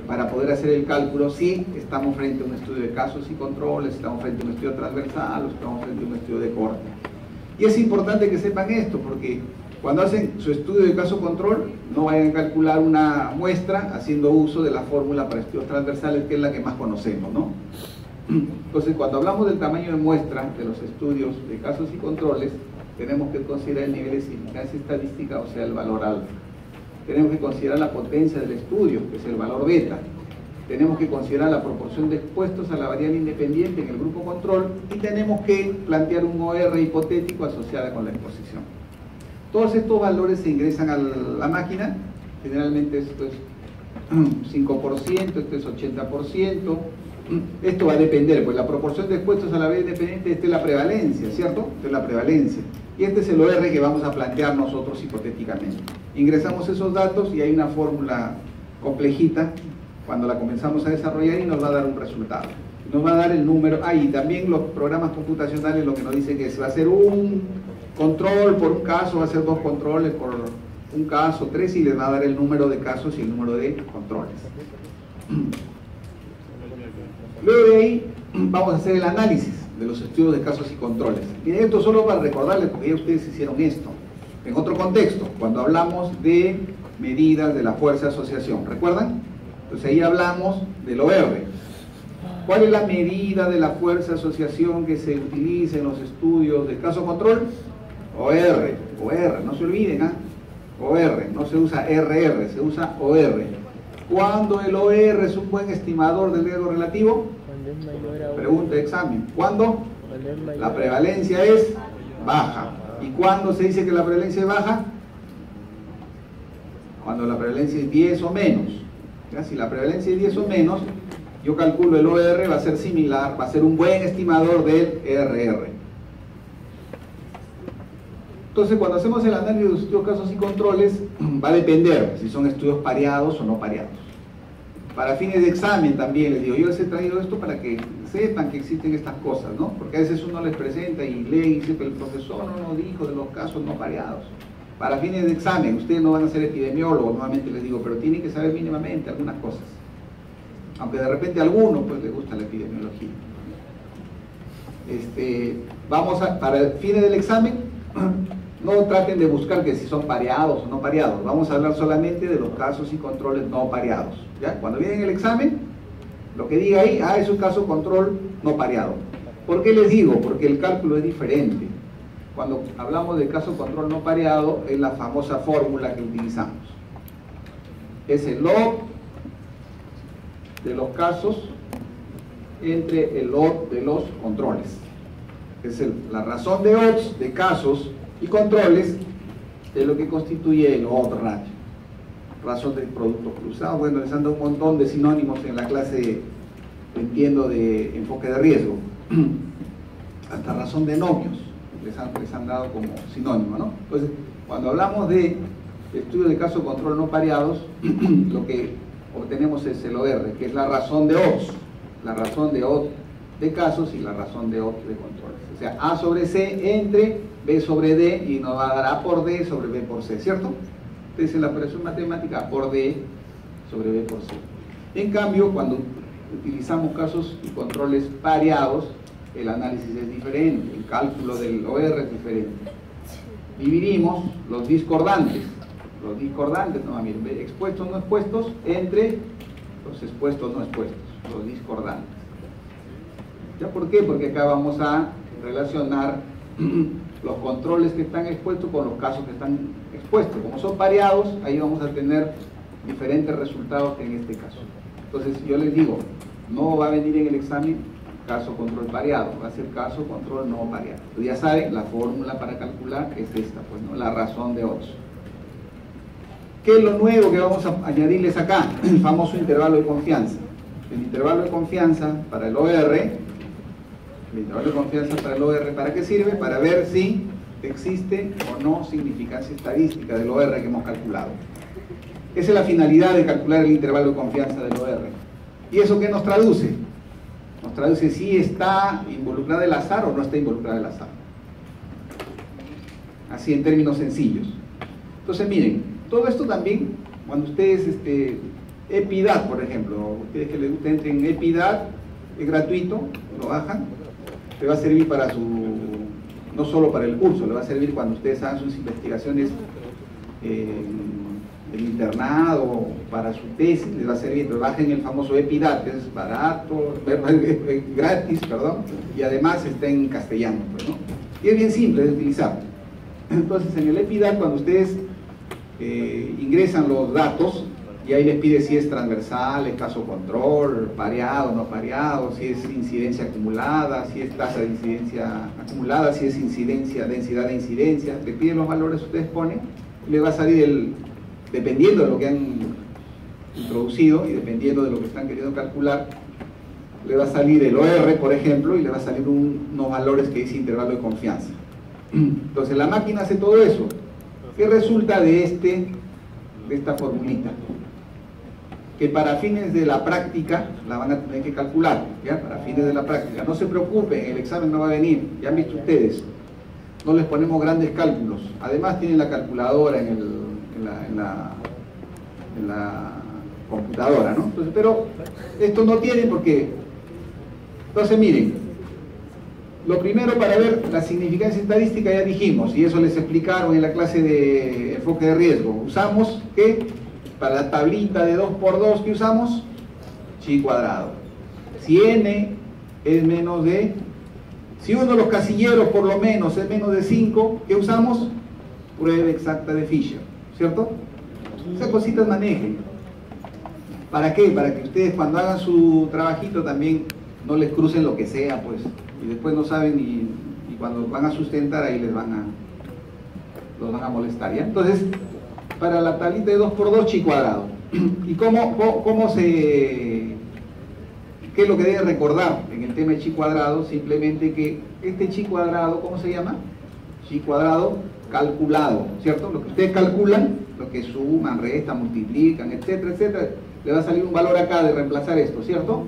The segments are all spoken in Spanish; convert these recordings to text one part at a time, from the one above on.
para poder hacer el cálculo si estamos frente a un estudio de casos y controles, si estamos frente a un estudio transversal o si estamos frente a un estudio de corte. Y es importante que sepan esto, porque cuando hacen su estudio de caso-control, no vayan a calcular una muestra haciendo uso de la fórmula para estudios transversales, que es la que más conocemos, ¿no? Entonces, cuando hablamos del tamaño de muestra de los estudios de casos y controles, tenemos que considerar el nivel de significancia estadística, o sea, el valor alfa. Tenemos que considerar la potencia del estudio, que es el valor beta. Tenemos que considerar la proporción de expuestos a la variable independiente en el grupo control y tenemos que plantear un OR hipotético asociado con la exposición. Todos estos valores se ingresan a la máquina, generalmente esto es 5%, esto es 80%, esto va a depender, pues la proporción de expuestos a la variable independiente, esta es la prevalencia, ¿cierto? Esta es la prevalencia. Y este es el OR que vamos a plantear nosotros hipotéticamente. Ingresamos esos datos y hay una fórmula complejita cuando la comenzamos a desarrollar y nos va a dar un resultado. Nos va a dar el número, y también los programas computacionales lo que nos dicen es, va a ser un control por un caso, va a ser 2 controles por un caso, 3, y les va a dar el número de casos y el número de controles. Luego de ahí vamos a hacer el análisis de los estudios de casos y controles. Y esto solo para recordarles, porque ya ustedes hicieron esto en otro contexto, cuando hablamos de medidas de la fuerza de asociación, ¿recuerdan? Entonces ahí hablamos del OR. ¿Cuál es la medida de la fuerza de asociación que se utiliza en los estudios de caso-control? OR, no se olviden, OR, no se usa RR, se usa OR. ¿Cuándo el OR es un buen estimador del riesgo relativo? Pregunta de examen. ¿Cuándo? La prevalencia es baja. ¿Y cuándo se dice que la prevalencia es baja? Cuando la prevalencia es 10 o menos. ¿Ya? Si la prevalencia es 10 o menos, yo calculo el OR va a ser similar, va a ser un buen estimador del RR. Entonces, cuando hacemos el análisis de los estudios, casos y controles, va a depender si son estudios pareados o no pareados. Para fines de examen también les digo, yo les he traído esto para que sepan que existen estas cosas, ¿no? Porque a veces uno les presenta y lee y dice que el profesor no nos dijo de los casos no pareados. Para fines de examen, ustedes no van a ser epidemiólogos, nuevamente les digo, pero tienen que saber mínimamente algunas cosas. Aunque de repente a algunos pues les gusta la epidemiología. Para fines del examen, no traten de buscar que si son pareados o no pareados. Vamos a hablar solamente de los casos y controles no pareados. ¿Ya? Cuando viene el examen, lo que diga ahí, es un caso control no pareado. ¿Por qué les digo? Porque el cálculo es diferente. Cuando hablamos de caso control no pareado, es la famosa fórmula que utilizamos. Es el log de los casos entre el log de los controles. Es la razón de odds de casos y controles de lo que constituye el odds ratio. Razón del producto cruzado. Bueno, les han dado un montón de sinónimos en la clase, entiendo, de enfoque de riesgo. Hasta razón de nomios les han dado como sinónimo, ¿no? Entonces, cuando hablamos de estudios de caso control no pareados, lo que obtenemos es el OR, que es la razón de odds. La razón de odds de casos y la razón de odds de controles. O sea, A sobre C entre B sobre D y nos va a dar A por D sobre B por C, ¿cierto? Entonces en la operación matemática A por D sobre B por C. En cambio, cuando utilizamos casos y controles pareados, el análisis es diferente, el cálculo del OR es diferente. Dividimos los discordantes, no, miren, expuestos no expuestos entre los expuestos no expuestos, los discordantes. ¿Ya por qué? Porque acá vamos a relacionar los controles que están expuestos con los casos que están expuestos. Como son pareados, ahí vamos a tener diferentes resultados que en este caso. Entonces yo les digo, no va a venir en el examen caso control pareado, va a ser caso control no pareado. Pues ya saben, la fórmula para calcular es esta, pues, ¿no? La razón de odds. ¿Qué es lo nuevo que vamos a añadirles acá? El famoso intervalo de confianza. El intervalo de confianza para el OR, ¿para qué sirve? Para ver si existe o no significancia estadística del OR que hemos calculado. Esa es la finalidad de calcular el intervalo de confianza del OR. ¿Y eso qué nos traduce? Nos traduce si está involucrada el azar o no está involucrada el azar. Así en términos sencillos. Entonces miren, todo esto también, cuando ustedes EPIDAT, por ejemplo. Ustedes que les gusta entren en EPIDAT, es gratuito, lo bajan, le va a servir para su, no solo para el curso, le va a servir cuando ustedes hagan sus investigaciones del internado, para su tesis, les va a servir. Pero bajen el famoso EPIDAT, que es barato, gratis, perdón, y además está en castellano, pues, ¿no? Y es bien simple de utilizar. Entonces, en el EPIDAT, cuando ustedes ingresan los datos, y ahí les pide si es transversal, es caso control, pareado, no pareado, si es incidencia acumulada, si es tasa de incidencia acumulada, si es incidencia, densidad de incidencia, le piden los valores que ustedes ponen, y les va a salir dependiendo de lo que han introducido y dependiendo de lo que están queriendo calcular, le va a salir el OR, por ejemplo, y le va a salir unos valores que dice intervalo de confianza. Entonces la máquina hace todo eso. ¿Qué resulta de esta formulita? Que para fines de la práctica la van a tener que calcular, ¿ya? Para fines de la práctica. No se preocupen, el examen no va a venir, ya han visto ustedes. No les ponemos grandes cálculos. Además tienen la calculadora en la computadora, ¿no? Entonces, pero esto no tiene porque... Entonces miren, lo primero para ver la significancia estadística ya dijimos, y eso les explicaron en la clase de enfoque de riesgo. Usamos, ¿qué? Para la tablita de 2×2, ¿qué usamos? Chi cuadrado. Si n es menos de... Si uno de los casilleros por lo menos es menos de 5, ¿qué usamos? Prueba exacta de Fisher, ¿cierto? Esas cositas manejen. ¿Para qué? Para que ustedes cuando hagan su trabajito también no les crucen lo que sea, pues, y después no saben y cuando van a sustentar ahí los van a molestar, ¿ya? Entonces, para la tablita de 2×2, chi cuadrado. ¿Y qué es lo que deben recordar en el tema de chi cuadrado? Simplemente que este chi cuadrado, ¿cómo se llama? Chi cuadrado calculado, ¿cierto? Lo que ustedes calculan, lo que suman, restan, multiplican, etcétera, etcétera, le va a salir un valor acá de reemplazar esto, ¿cierto?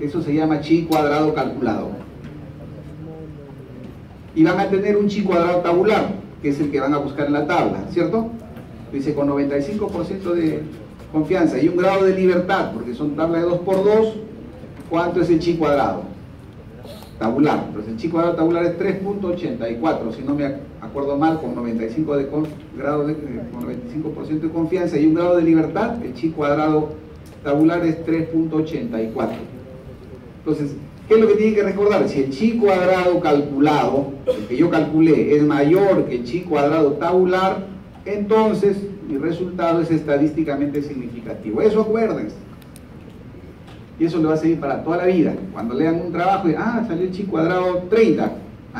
Eso se llama chi cuadrado calculado. Y van a tener un chi cuadrado tabular, que es el que van a buscar en la tabla, ¿cierto? Dice con 95% de confianza y un grado de libertad, porque son tablas de 2×2, ¿cuánto es el chi cuadrado? Tabular. Entonces el chi cuadrado tabular es 3.84, si no me acuerdo mal, con 95% de confianza y un grado de libertad, el chi cuadrado tabular es 3.84. Entonces, ¿qué es lo que tienen que recordar? Si el chi cuadrado calculado, el que yo calculé, es mayor que el chi cuadrado tabular, entonces mi resultado es estadísticamente significativo. Eso acuérdense. Y eso le va a servir para toda la vida. Cuando lean un trabajo y salió el chi cuadrado 30.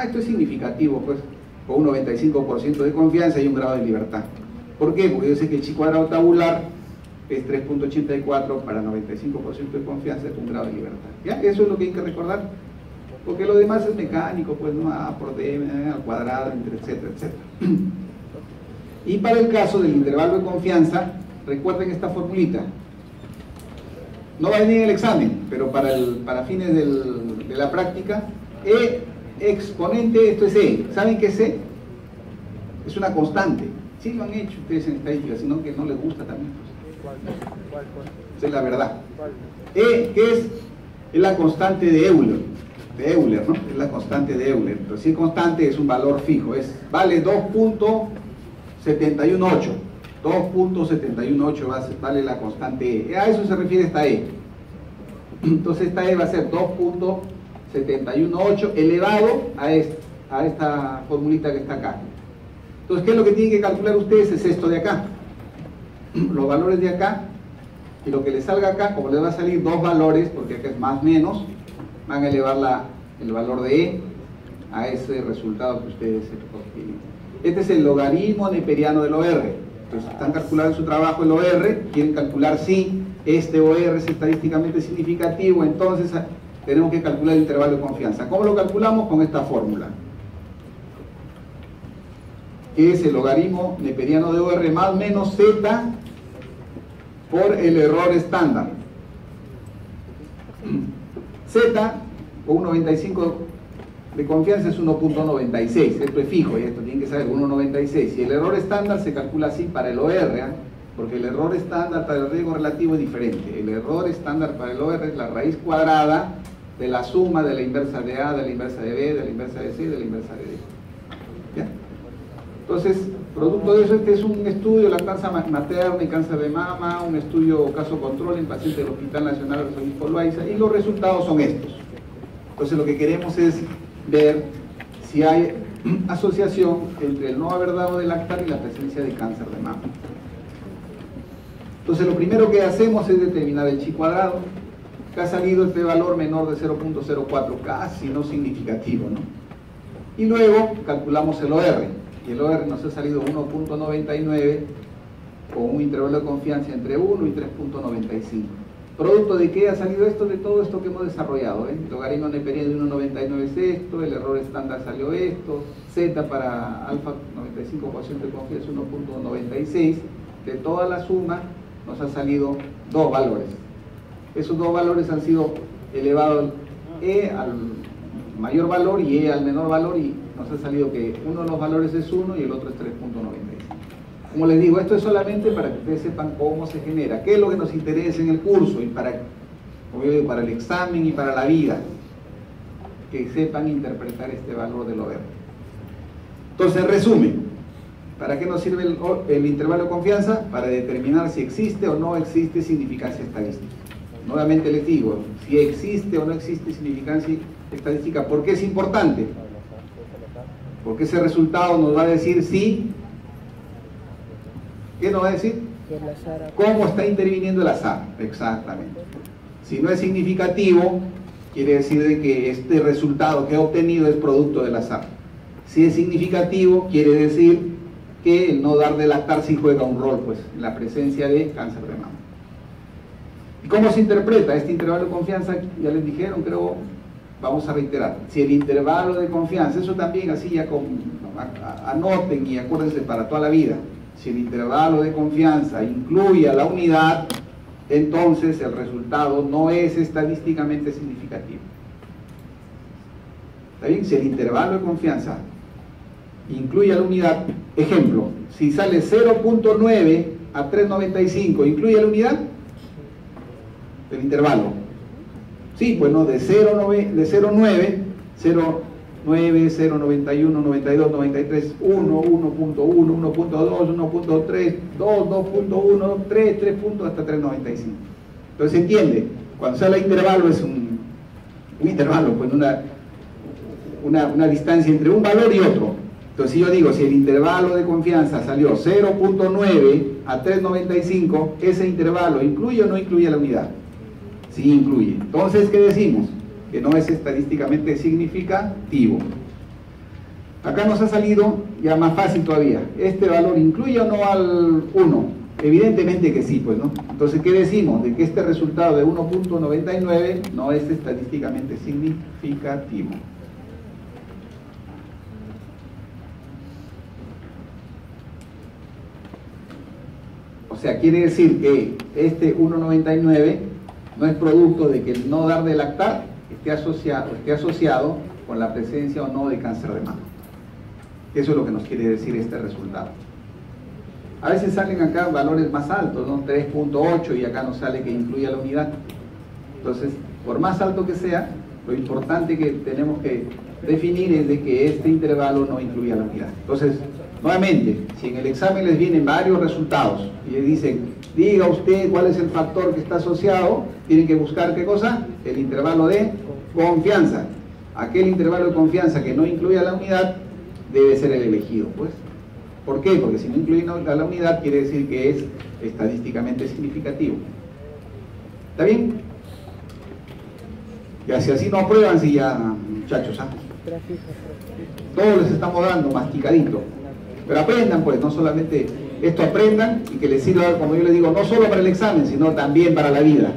Esto es significativo, pues, con un 95% de confianza y un grado de libertad. ¿Por qué? Porque yo sé que el chi cuadrado tabular es 3.84 para 95% de confianza con un grado de libertad. ¿Ya? Eso es lo que hay que recordar. Porque lo demás es mecánico, pues, ¿no? A por D, al cuadrado, etcétera, etcétera. Y para el caso del intervalo de confianza, recuerden esta formulita. No va a venir en el examen, pero para fines de la práctica, E exponente, esto es E. ¿Saben qué es E? Es una constante. Sí lo han hecho ustedes en estadística, sino que no les gusta también. Pues. Esa es la verdad. E, ¿qué es? Es la constante de Euler. De Euler, ¿no? Es la constante de Euler. Entonces, si es constante, es un valor fijo. Vale 2.718. 2.718 vale la constante E. A eso se refiere esta E. Entonces esta E va a ser 2.718 elevado a esta formulita que está acá. Entonces, ¿qué es lo que tienen que calcular ustedes? Es esto de acá. Los valores de acá, y lo que les salga acá, como les va a salir dos valores, porque acá es más menos, van a elevar el valor de E a ese resultado que ustedes obtienen. Este es el logaritmo neperiano del OR. Entonces, están calculando en su trabajo el OR, quieren calcular si este OR es estadísticamente significativo, entonces tenemos que calcular el intervalo de confianza. ¿Cómo lo calculamos? Con esta fórmula, que es el logaritmo neperiano de OR más menos Z por el error estándar. Z, con un 95 de confianza, es 1.96, esto es fijo y esto tienen que saber, 1.96, y el error estándar se calcula así para el OR, porque el error estándar para el riesgo relativo es diferente. El error estándar para el OR es la raíz cuadrada de la suma de la inversa de A, de la inversa de B, de la inversa de C, de la inversa de D. ¿Ya? Entonces, producto de eso, este es un estudio de lactancia materna y cáncer de mama, un estudio caso control en pacientes del Hospital Nacional de Obispo Loaiza, y los resultados son estos. Entonces, lo que queremos es ver si hay asociación entre el no haber dado de lactar y la presencia de cáncer de mama. Entonces, lo primero que hacemos es determinar el chi cuadrado, que ha salido este valor menor de 0.04, casi no significativo, ¿no? Y luego calculamos el OR, y el OR nos ha salido 1.99 con un intervalo de confianza entre 1 y 3.95. ¿Producto de qué ha salido esto? De todo esto que hemos desarrollado, ¿eh? El logaritmo neperiano de 1.99 es esto, el error estándar salió esto, Z para alfa 95% de confianza 1.96, de toda la suma nos ha salido dos valores. Esos dos valores han sido elevados E al mayor valor y E al menor valor, y nos ha salido que uno de los valores es 1 y el otro es 3.96. Como les digo, esto es solamente para que ustedes sepan cómo se genera, qué es lo que nos interesa en el curso y para el examen y para la vida, que sepan interpretar este valor del OR. Entonces, resumen, ¿para qué nos sirve el intervalo de confianza? Para determinar si existe o no existe significancia estadística. Nuevamente les digo, si existe o no existe significancia estadística, ¿por qué es importante? Porque ese resultado nos va a decir si, ¿qué nos va a decir? ¿Cómo está interviniendo el azar? Exactamente. Si no es significativo, quiere decir de que este resultado que he obtenido es producto del azar. Si es significativo, quiere decir que el no dar de lactar sí juega un rol, pues, en la presencia de cáncer de mama. ¿Y cómo se interpreta este intervalo de confianza? Ya les dijeron, pero vamos a reiterar. Si el intervalo de confianza, eso también así ya anoten y acuérdense para toda la vida. Si el intervalo de confianza incluye a la unidad, entonces el resultado no es estadísticamente significativo. ¿Está bien? Si el intervalo de confianza incluye a la unidad, ejemplo, si sale 0.9 a 3.95, ¿incluye a la unidad? El intervalo. Sí, pues no, de 0.9, 0.91, 92, 93, 1, 1.1, 1.2, 1.3, 2, 2.1, 3, 3 puntos hasta 3.95. Entonces se entiende, cuando sale el intervalo es un intervalo, pues una distancia entre un valor y otro. Entonces si yo digo, si el intervalo de confianza salió 0.9 a 3.95, ese intervalo ¿incluye o no incluye a la unidad? Sí incluye. Entonces, ¿qué decimos? Que no es estadísticamente significativo. Acá nos ha salido ya más fácil todavía. ¿Este valor incluye o no al 1? Evidentemente que sí, pues, ¿no? Entonces, ¿qué decimos? De que este resultado de 1.99 no es estadísticamente significativo. O sea, quiere decir que este 1.99 no es producto de que el no dar de lactar esté asociado con la presencia o no de cáncer de mama. Eso es lo que nos quiere decir este resultado. A veces salen acá valores más altos, ¿no? 3.8 y acá nos sale que incluye a la unidad. Entonces, por más alto que sea, lo importante que tenemos que definir es de que este intervalo no incluye a la unidad. Entonces, nuevamente, si en el examen les vienen varios resultados y les dicen, diga usted cuál es el factor que está asociado, tienen que buscar ¿qué cosa? El intervalo de confianza. Aquel intervalo de confianza que no incluye a la unidad debe ser el elegido, pues. ¿Por qué? Porque si no incluye a la unidad quiere decir que es estadísticamente significativo. ¿Está bien? Y si así no aprueban, si ya, muchachos, ¿ah? Todos les estamos dando masticadito. Pero aprendan, pues, no solamente esto aprendan y que les sirva, como yo les digo, no solo para el examen, sino también para la vida.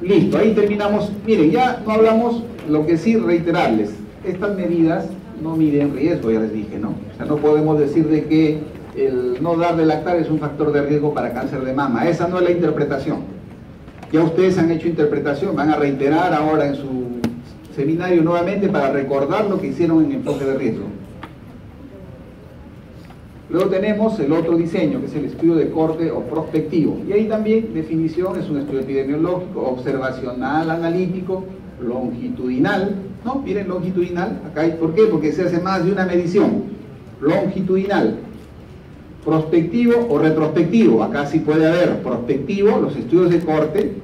Listo, ahí terminamos. Miren, ya no hablamos, lo que sí reiterarles, estas medidas no miden riesgo, ya les dije, ¿no? O sea, no podemos decir de que el no dar de lactar es un factor de riesgo para cáncer de mama. Esa no es la interpretación. Ya ustedes han hecho interpretación, van a reiterar ahora en su seminario nuevamente para recordar lo que hicieron en enfoque de riesgo. Luego tenemos el otro diseño, que es el estudio de corte o prospectivo. Y ahí también, definición, es un estudio epidemiológico, observacional, analítico, longitudinal, ¿no? Miren, longitudinal, acá hay, ¿por qué? Porque se hace más de una medición. Longitudinal, prospectivo o retrospectivo. Acá sí puede haber prospectivo, los estudios de corte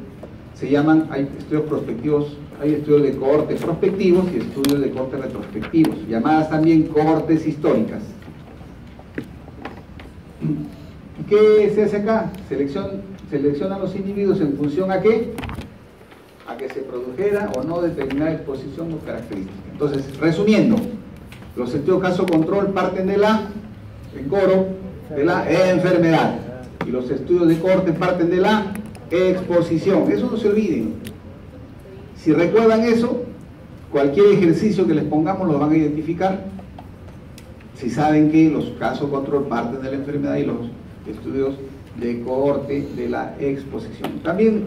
se llaman, hay estudios prospectivos, hay estudios de corte prospectivos y estudios de corte retrospectivos, llamadas también cortes históricas. ¿Y qué se hace acá? Seleccionan los individuos en función a qué? A que se produjera o no determinada exposición o característica. Entonces, resumiendo, los estudios caso-control parten de la, en coro, de la enfermedad, y los estudios de corte parten de la exposición. Eso no se olviden. Si recuerdan eso, cualquier ejercicio que les pongamos lo van a identificar. Si saben que los caso-control parten de la enfermedad y los estudios de corte de la exposición. También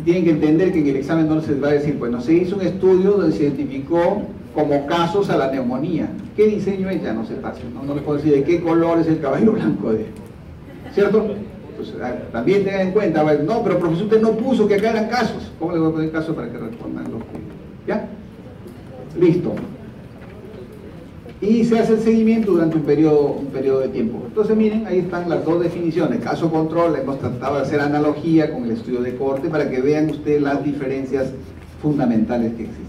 tienen que entender que en el examen no se les va a decir, bueno, se hizo un estudio donde se identificó como casos a la neumonía. ¿Qué diseño es? Ya no se pase, no les puedo decir de qué color es el caballo blanco, ¿cierto? Entonces, también tengan en cuenta, no, pero profesor, usted no puso que acá eran casos. ¿Cómo le voy a poner casos para que respondan los que... ¿Ya? Listo. Y se hace el seguimiento durante un periodo de tiempo. Entonces miren, ahí están las dos definiciones. Caso control, hemos tratado de hacer analogía con el estudio de corte para que vean ustedes las diferencias fundamentales que existen.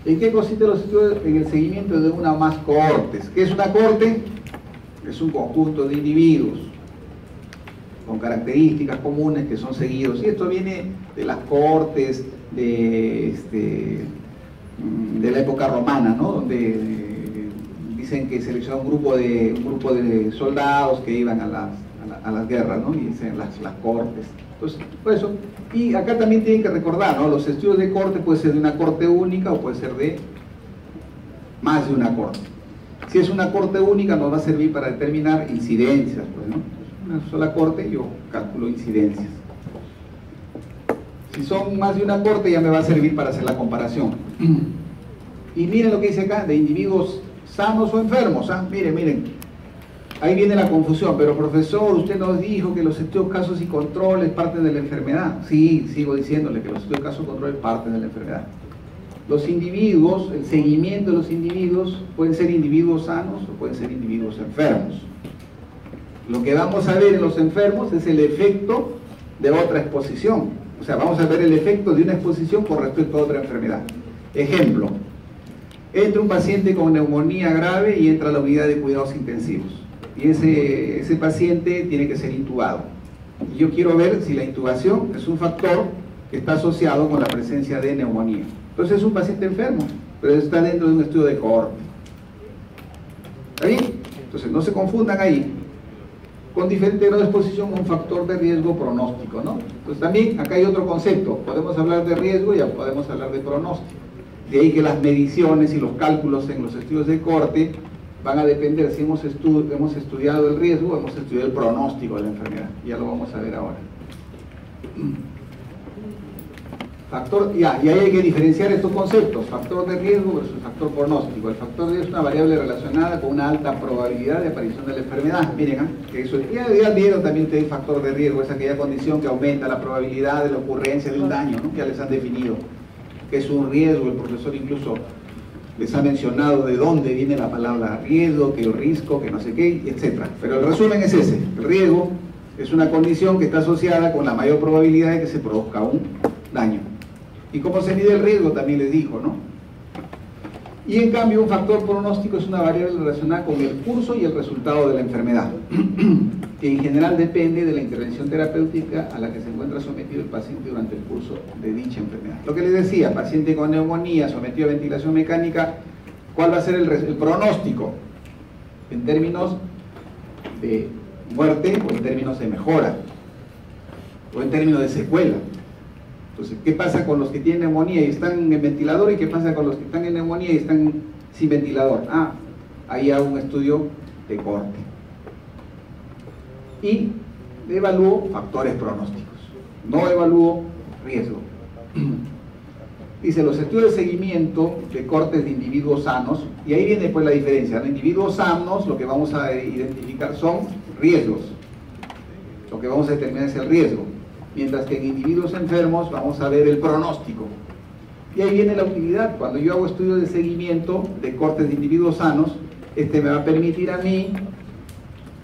¿En qué consiste los estudios? En el seguimiento de una o más cohortes. ¿Qué es una cohorte? Es un conjunto de individuos con características comunes que son seguidos. Y esto viene de las cohortes de la época romana, ¿no? Donde dicen que seleccionó un grupo de soldados que iban a las guerras, ¿no? Y dicen las cohortes. Entonces, por eso. Y acá también tienen que recordar, ¿no? Los estudios de corte puede ser de una corte única o puede ser de más de una corte. Si es una corte única nos va a servir para determinar incidencias, pues, ¿no? Una sola corte yo calculo incidencias. Si son más de una corte ya me va a servir para hacer la comparación. Y miren lo que dice acá, de individuos sanos o enfermos. Miren, ahí viene la confusión. Pero profesor, usted nos dijo que los estudios, casos y controles parten de la enfermedad. Sí, sigo diciéndole que los estudios, casos y controles parten de la enfermedad. Los individuos, el seguimiento de los individuos, pueden ser individuos sanos o pueden ser individuos enfermos. Lo que vamos a ver en los enfermos es el efecto de otra exposición. O sea, vamos a ver el efecto de una exposición con respecto a otra enfermedad. Ejemplo, entra un paciente con neumonía grave y entra a la unidad de cuidados intensivos. Y ese paciente tiene que ser intubado. Y yo quiero ver si la intubación es un factor que está asociado con la presencia de neumonía. Entonces es un paciente enfermo, pero está dentro de un estudio de cohorte. ¿Está bien? Entonces no se confundan ahí. Con diferente grado de exposición, un factor de riesgo pronóstico, ¿no? Entonces también acá hay otro concepto, podemos hablar de riesgo y ya podemos hablar de pronóstico. De ahí que las mediciones y los cálculos en los estudios de corte van a depender si hemos estudiado el riesgo o hemos estudiado el pronóstico de la enfermedad. Ya lo vamos a ver ahora. Y ahí hay que diferenciar estos conceptos, factor de riesgo versus factor pronóstico. El factor de riesgo es una variable relacionada con una alta probabilidad de aparición de la enfermedad. Miren, que eso, ya vieron también ustedes el factor de riesgo, es aquella condición que aumenta la probabilidad de la ocurrencia de un daño, ¿no? Que ya les han definido, que es un riesgo. El profesor incluso les ha mencionado de dónde viene la palabra riesgo, que el riesgo, que no sé qué, etc. Pero el resumen es ese: el riesgo es una condición que está asociada con la mayor probabilidad de que se produzca un daño. Y cómo se mide el riesgo también les dijo, ¿no? Y en cambio un factor pronóstico es una variable relacionada con el curso y el resultado de la enfermedad, que en general depende de la intervención terapéutica a la que se encuentra sometido el paciente durante el curso de dicha enfermedad. Lo que les decía, paciente con neumonía sometido a ventilación mecánica, ¿cuál va a ser el pronóstico? En términos de muerte o en términos de mejora o en términos de secuela. Entonces, ¿qué pasa con los que tienen neumonía y están en ventilador? ¿Y qué pasa con los que están en neumonía y están sin ventilador? Ahí hago un estudio de corte. Y evalúo factores pronósticos. No evalúo riesgo. Dice, los estudios de seguimiento de cortes de individuos sanos, y ahí viene pues la diferencia, ¿no? Individuos sanos, lo que vamos a identificar son riesgos. Lo que vamos a determinar es el riesgo. Mientras que en individuos enfermos vamos a ver el pronóstico. Y ahí viene la utilidad. Cuando yo hago estudios de seguimiento de cortes de individuos sanos, me va a permitir a mí,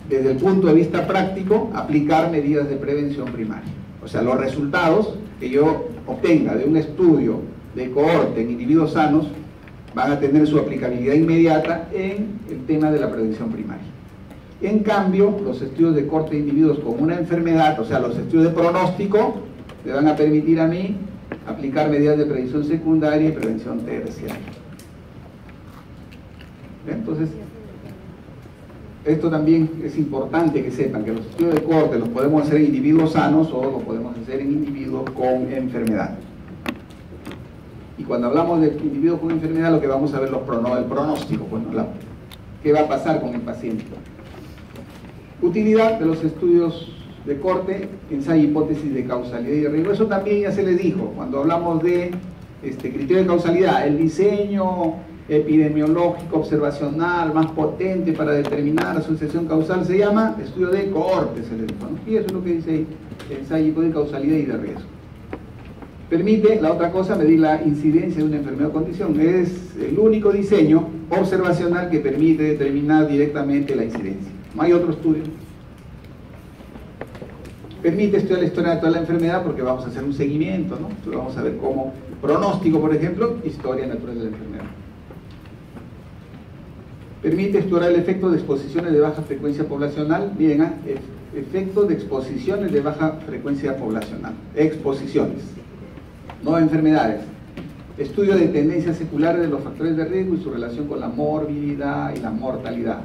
desde el punto de vista práctico, aplicar medidas de prevención primaria. O sea, los resultados que yo obtenga de un estudio de cohorte en individuos sanos van a tener su aplicabilidad inmediata en el tema de la prevención primaria. En cambio, los estudios de corte de individuos con una enfermedad, o sea, los estudios de pronóstico, me van a permitir a mí aplicar medidas de prevención secundaria y prevención terciaria. Entonces, esto también es importante que sepan que los estudios de corte los podemos hacer en individuos sanos o los podemos hacer en individuos con enfermedad. Y cuando hablamos de individuos con enfermedad, lo que vamos a ver el pronóstico, pues, ¿no? ¿Qué va a pasar con el paciente? Utilidad de los estudios de corte, ensayo, hipótesis de causalidad y de riesgo. Eso también ya se les dijo cuando hablamos de criterio de causalidad. El diseño epidemiológico observacional más potente para determinar la sucesión causal se llama estudio de cohorte, se les dijo, ¿no? Y eso es lo que dice ahí, ensayo, hipótesis de causalidad y de riesgo. Permite, la otra cosa, medir la incidencia de una enfermedad o condición. Es el único diseño observacional que permite determinar directamente la incidencia. No hay otro estudio. Permite estudiar la historia de toda la enfermedad porque vamos a hacer un seguimiento, ¿no? Entonces vamos a ver cómo pronóstico, por ejemplo, historia natural de la enfermedad. Permite estudiar el efecto de exposiciones de baja frecuencia poblacional. Miren, efecto de exposiciones de baja frecuencia poblacional. Exposiciones, no enfermedades. Estudio de tendencias seculares de los factores de riesgo y su relación con la morbilidad y la mortalidad.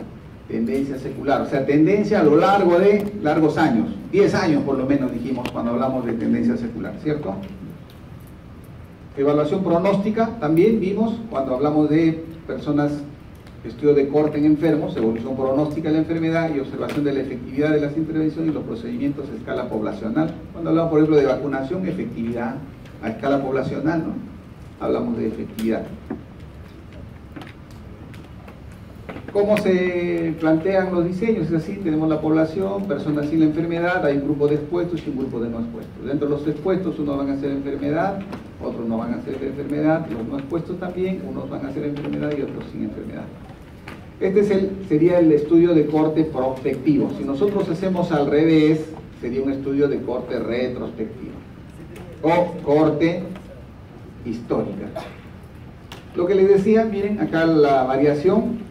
Tendencia secular, o sea, tendencia a lo largo de largos años, 10 años por lo menos dijimos cuando hablamos de tendencia secular, ¿cierto? Evaluación pronóstica, también vimos cuando hablamos de personas, estudio de corte en enfermos, evolución pronóstica de la enfermedad y observación de la efectividad de las intervenciones y los procedimientos a escala poblacional. Cuando hablamos, por ejemplo, de vacunación, efectividad a escala poblacional, ¿no? Hablamos de efectividad. ¿Cómo se plantean los diseños? Es así, tenemos la población, personas sin la enfermedad, hay un grupo de expuestos y un grupo de no expuestos. Dentro de los expuestos, unos van a hacer enfermedad, otros no van a hacer enfermedad, los no expuestos también, unos van a hacer enfermedad y otros sin enfermedad. Este sería el estudio de corte prospectivo. Si nosotros hacemos al revés, sería un estudio de corte retrospectivo o corte histórica. Lo que les decía, miren acá la variación.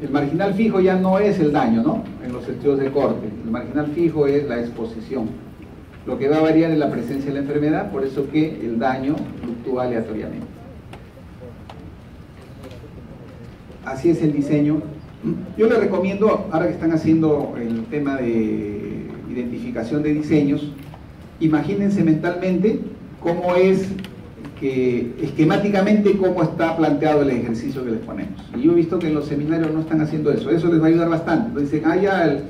El marginal fijo ya no es el daño, ¿no? En los estudios de corte. El marginal fijo es la exposición. Lo que va a variar es la presencia de la enfermedad, por eso que el daño fluctúa aleatoriamente. Así es el diseño. Yo les recomiendo, ahora que están haciendo el tema de identificación de diseños, imagínense mentalmente cómo es esquemáticamente cómo está planteado el ejercicio que les ponemos. Y yo he visto que en los seminarios no están haciendo eso. Eso les va a ayudar bastante. Entonces dicen,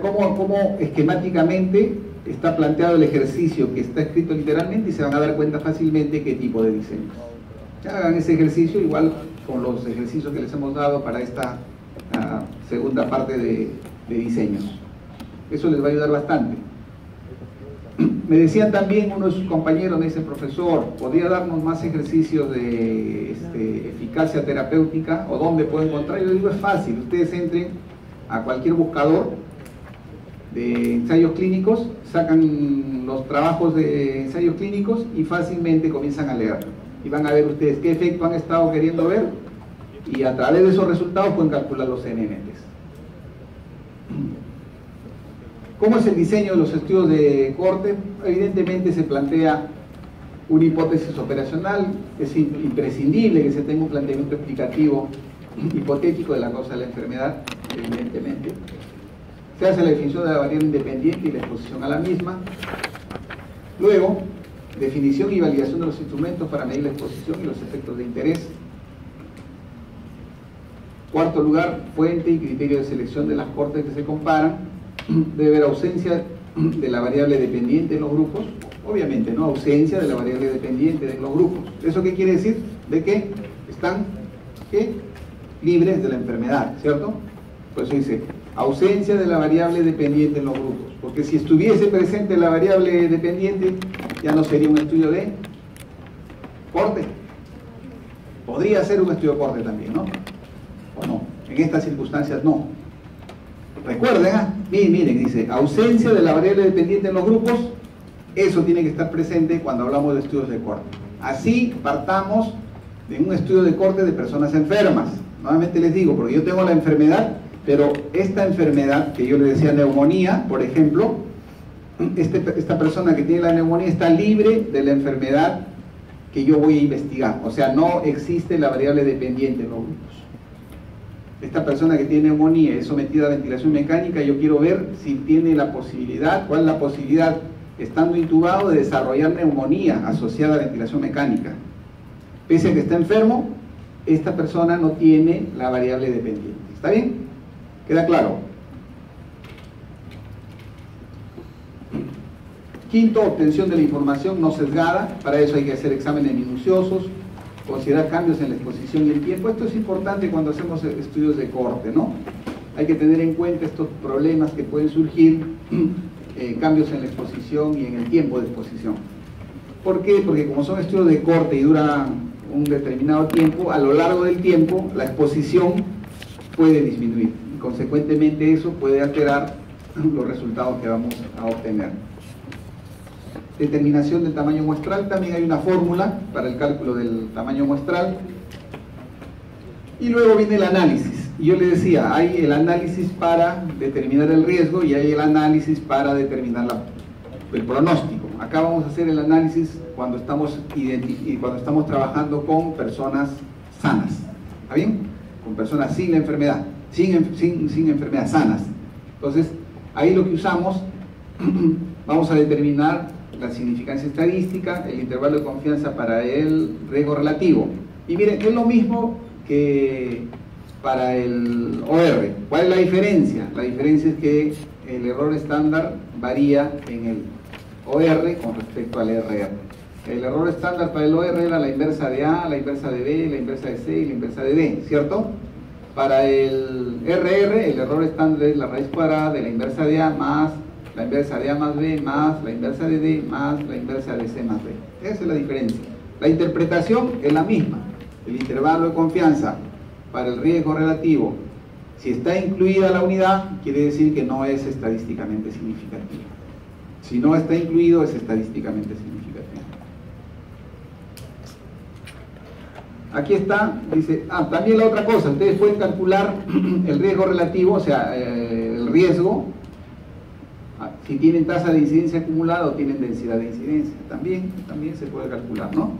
cómo esquemáticamente está planteado el ejercicio que está escrito literalmente, y se van a dar cuenta fácilmente qué tipo de diseños. Ya hagan ese ejercicio igual con los ejercicios que les hemos dado para esta segunda parte de diseños. Eso les va a ayudar bastante. Me decían también unos compañeros, me dice, profesor, ¿podría darnos más ejercicios de eficacia terapéutica? ¿O dónde puedo encontrar? Yo digo, es fácil, ustedes entren a cualquier buscador de ensayos clínicos, sacan los trabajos de ensayos clínicos y fácilmente comienzan a leer. Y van a ver ustedes qué efecto han estado queriendo ver, y a través de esos resultados pueden calcular los NNTs. ¿Cómo es el diseño de los estudios de corte? Evidentemente se plantea una hipótesis operacional. Es imprescindible que se tenga un planteamiento explicativo hipotético de la causa de la enfermedad, evidentemente. Se hace la definición de la variable independiente y la exposición a la misma. Luego, definición y validación de los instrumentos para medir la exposición y los efectos de interés. Cuarto lugar, fuente y criterio de selección de las cortes que se comparan. Debe haber ausencia de la variable dependiente en los grupos, obviamente, ¿no? Ausencia de la variable dependiente de los grupos. ¿Eso qué quiere decir? De que están libres de la enfermedad, ¿cierto? Por eso dice, ausencia de la variable dependiente en los grupos. Porque si estuviese presente la variable dependiente, ya no sería un estudio de corte. Podría ser un estudio de corte también, ¿no? ¿O no? En estas circunstancias no. Recuerden, miren, dice, ausencia de la variable dependiente en los grupos, eso tiene que estar presente cuando hablamos de estudios de corte. Así partamos de un estudio de corte de personas enfermas. Nuevamente les digo, porque yo tengo la enfermedad, pero esta enfermedad, que yo le decía neumonía, por ejemplo, esta persona que tiene la neumonía está libre de la enfermedad que yo voy a investigar. O sea, no existe la variable dependiente en los grupos. Esta persona que tiene neumonía es sometida a ventilación mecánica, yo quiero ver si tiene la posibilidad, cuál es la posibilidad, estando intubado, de desarrollar neumonía asociada a ventilación mecánica. Pese a que está enfermo, esta persona no tiene la variable dependiente. ¿Está bien? ¿Queda claro? Quinto, obtención de la información no sesgada. Para eso hay que hacer exámenes minuciosos, considerar cambios en la exposición y el tiempo. Esto es importante cuando hacemos estudios de corte, ¿no? Hay que tener en cuenta estos problemas que pueden surgir, cambios en la exposición y en el tiempo de exposición. ¿Por qué? Porque como son estudios de corte y duran un determinado tiempo, a lo largo del tiempo la exposición puede disminuir y consecuentemente eso puede alterar los resultados que vamos a obtener. Determinación del tamaño muestral, también hay una fórmula para el cálculo del tamaño muestral. Y luego viene el análisis. Y yo le decía, hay el análisis para determinar el riesgo y hay el análisis para determinar el pronóstico. Acá vamos a hacer el análisis cuando estamos trabajando con personas sanas. ¿Está bien? Con personas sin la enfermedad, sin enfermedad, sanas. Entonces, ahí lo que usamos, vamos a determinar la significancia estadística, el intervalo de confianza para el riesgo relativo. Y miren, es lo mismo que para el OR. ¿Cuál es la diferencia? La diferencia es que el error estándar varía en el OR con respecto al RR. El error estándar para el OR era la inversa de A, la inversa de B, la inversa de C y la inversa de D, ¿cierto? Para el RR, el error estándar es la raíz cuadrada de la inversa de A más la inversa de A más B más la inversa de D más la inversa de C más B. Esa es la diferencia. La interpretación es la misma. El intervalo de confianza para el riesgo relativo, si está incluida la unidad, quiere decir que no es estadísticamente significativa. Si no está incluido, es estadísticamente significativa. Aquí está, dice, también la otra cosa, ustedes pueden calcular el riesgo relativo, o sea, el riesgo, si tienen tasa de incidencia acumulada o tienen densidad de incidencia, también se puede calcular, ¿no?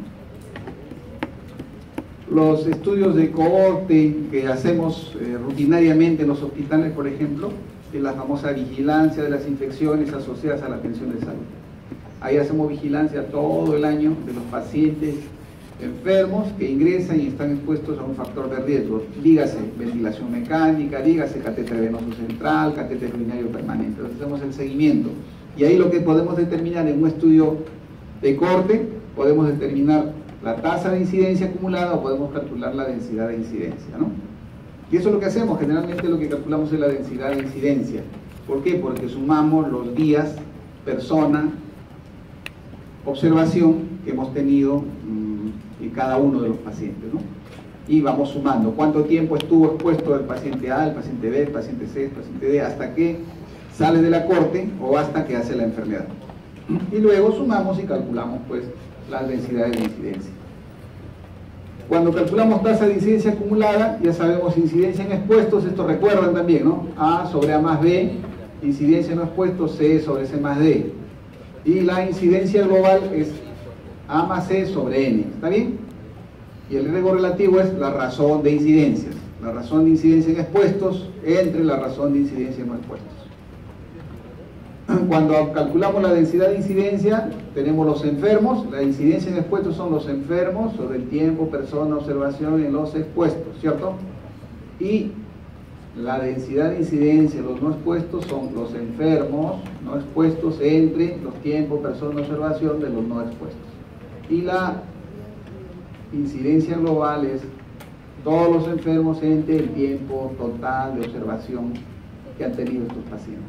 Los estudios de cohorte que hacemos rutinariamente en los hospitales, por ejemplo, es la famosa vigilancia de las infecciones asociadas a la atención de salud. Ahí hacemos vigilancia todo el año de los pacientes enfermos que ingresan y están expuestos a un factor de riesgo, dígase ventilación mecánica, dígase catéter venoso central, catéter urinario permanente. Entonces hacemos el seguimiento y ahí lo que podemos determinar en un estudio de corte, podemos determinar la tasa de incidencia acumulada o podemos calcular la densidad de incidencia, ¿no? Y eso es lo que hacemos, generalmente lo que calculamos es la densidad de incidencia. ¿Por qué? Porque sumamos los días, persona, observación que hemos tenido en cada uno de los pacientes, ¿no? Y vamos sumando cuánto tiempo estuvo expuesto el paciente A, el paciente B, el paciente C, el paciente D, hasta que sale de la corte o hasta que hace la enfermedad. Y luego sumamos y calculamos pues las densidades de incidencia. Cuando calculamos tasa de incidencia acumulada, ya sabemos incidencia en expuestos, esto recuerdan también, ¿no? A sobre A más B, incidencia en no expuestos, C sobre C más D. Y la incidencia global es A más C sobre N, ¿está bien? Y el riesgo relativo es la razón de incidencias, la razón de incidencia en expuestos entre la razón de incidencia en no expuestos. Cuando calculamos la densidad de incidencia, tenemos los enfermos, la incidencia en expuestos son los enfermos sobre el tiempo, persona, observación en los expuestos, ¿cierto? Y La densidad de incidencia, los no expuestos son los enfermos no expuestos entre los tiempos, personas de observación de los no expuestos. Y la incidencia global es todos los enfermos entre el tiempo total de observación que han tenido estos pacientes.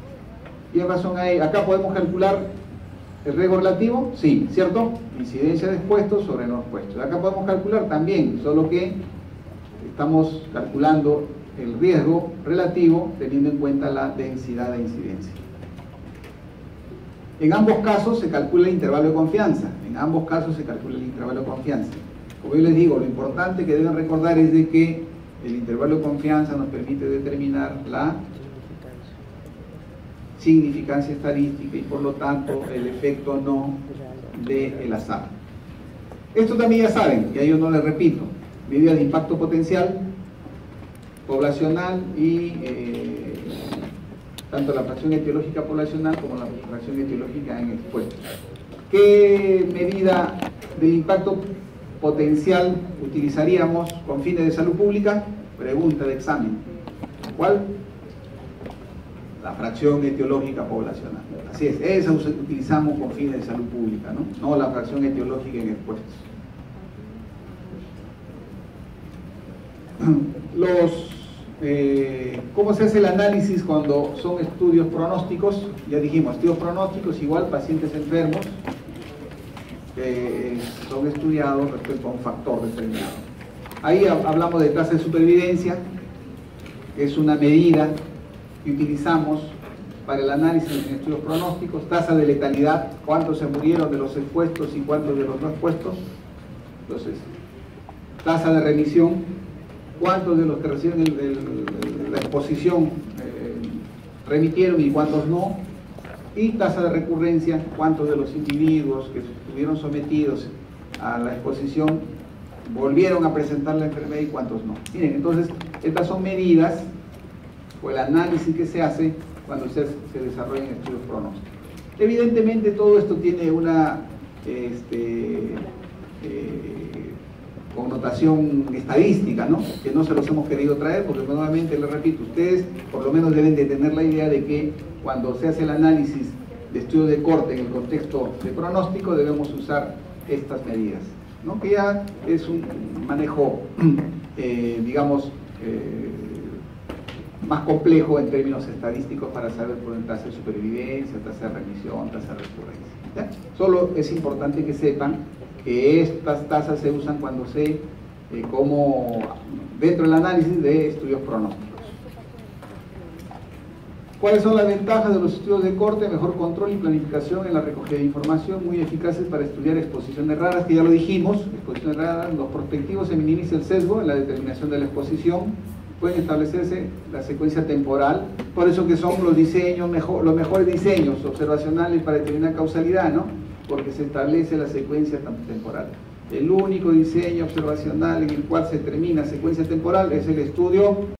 ¿Y en razón a ello? Acá podemos calcular el riesgo relativo, sí, ¿cierto? Incidencia de expuestos sobre no expuestos. Acá podemos calcular también, solo que estamos calculando el riesgo relativo teniendo en cuenta la densidad de incidencia. En ambos casos se calcula el intervalo de confianza. En ambos casos se calcula el intervalo de confianza. Como yo les digo, lo importante que deben recordar es de que el intervalo de confianza nos permite determinar la significancia estadística y por lo tanto el efecto no del azar. Esto también ya saben, y a ellos no les repito, medidas de impacto potencial, poblacional y tanto la fracción etiológica poblacional como la fracción etiológica en expuestos. ¿Qué medida de impacto potencial utilizaríamos con fines de salud pública? Pregunta de examen. ¿Cuál? La fracción etiológica poblacional. Así es, esa utilizamos con fines de salud pública, no la fracción etiológica en expuestos. ¿Cómo se hace el análisis cuando son estudios pronósticos? Ya dijimos, estudios pronósticos igual pacientes enfermos que son estudiados respecto a un factor determinado. Ahí hablamos de tasa de supervivencia, que es una medida que utilizamos para el análisis en estudios pronósticos. Tasa de letalidad, cuántos se murieron de los expuestos y cuántos de los no expuestos. Entonces, tasa de remisión, cuántos de los que reciben la exposición remitieron y cuántos no, y tasa de recurrencia, cuántos de los individuos que estuvieron sometidos a la exposición volvieron a presentar la enfermedad y cuántos no. Miren, entonces estas son medidas o el análisis que se hace cuando se desarrollan estudios pronósticos. Evidentemente todo esto tiene una connotación estadística, que no se los hemos querido traer porque nuevamente les repito, ustedes por lo menos deben de tener la idea de que cuando se hace el análisis de estudio de corte en el contexto de pronóstico debemos usar estas medidas, que ya es un manejo digamos más complejo en términos estadísticos para saber por el tasa de supervivencia, tasa de remisión, tasa de recurrencia, ¿ya? Solo es importante que sepan que estas tasas se usan cuando como dentro del análisis de estudios pronósticos. ¿Cuáles son las ventajas de los estudios de corte? Mejor control y planificación en la recogida de información, muy eficaces para estudiar exposiciones raras, que ya lo dijimos, exposiciones raras, los prospectivos se minimiza el sesgo en la determinación de la exposición, pueden establecerse la secuencia temporal, por eso que son los diseños, los mejores diseños observacionales para determinar causalidad, porque se establece la secuencia temporal. El único diseño observacional en el cual se determina secuencia temporal es el estudio